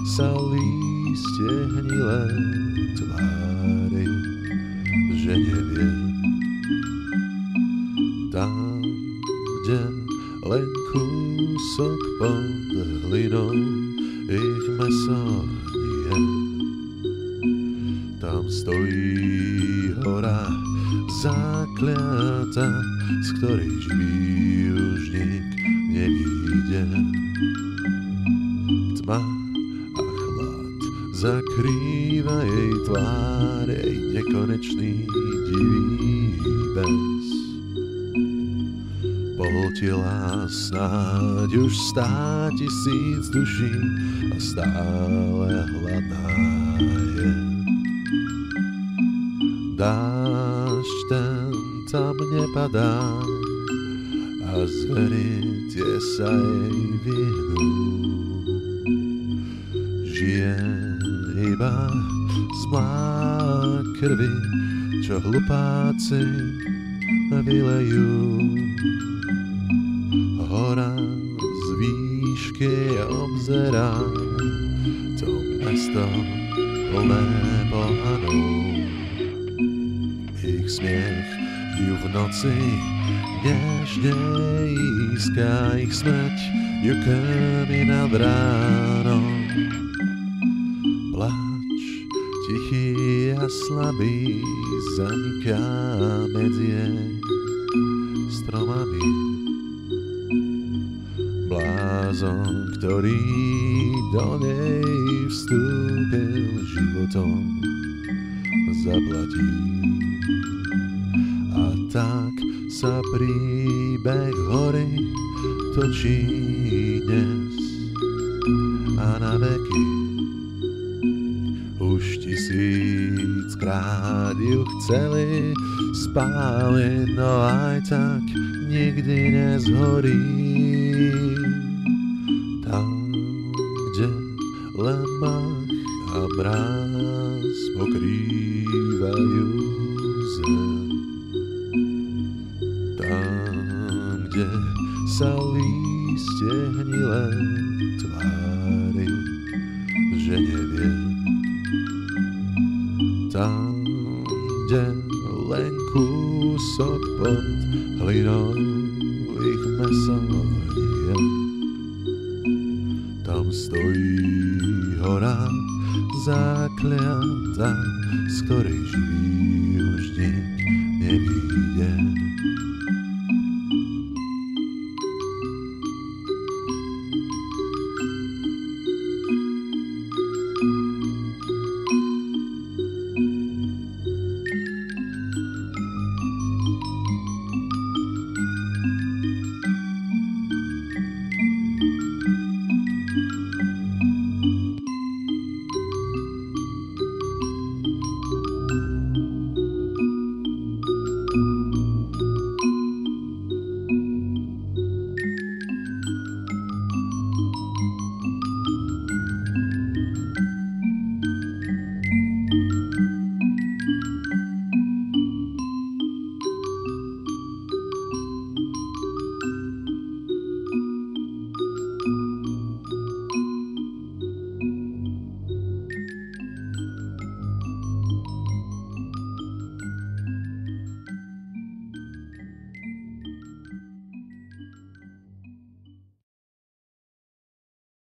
sa lístie hnilé tvári, že nevie. Tam, kde len kúsok pod hlinou ich mäso nie. Tam stojí hora zakliata, z ktorej živý už nik nevíde. Tma a chlad zakrýva jej tvár, jej nekonečný divý bes. Pohltila snáď už 100 000 duší a stále hladná je. Dážď ten tam nepadá a zvery tie sa jej vyhnú. Žije iba z mlá krvi, čo hlupáci vylejú. Hora z výšky obzerá to mesto plné pohanov. Ich smiech ju v noci nežne íska, ich smrť ju krmi nad ránom. Plač tichý a slabý zaniká medzi jej stromami. Blázon, ktorý do nej vstúpil životom, zaplatí. A tak sa príbeh hory točí dnes a na veky. Už 1000-krát ju chceli spáliť, no aj tak nikdy nezhorí. Tam, kde len mach a mráz pokrývajú zem. Tam, kde sa lístie hnilé tvári, že nevie. Tam, kde len kúsok pod hlinou ich mäso je. Tam stojí hora zakliata, z ktorej živý už nik nevíde.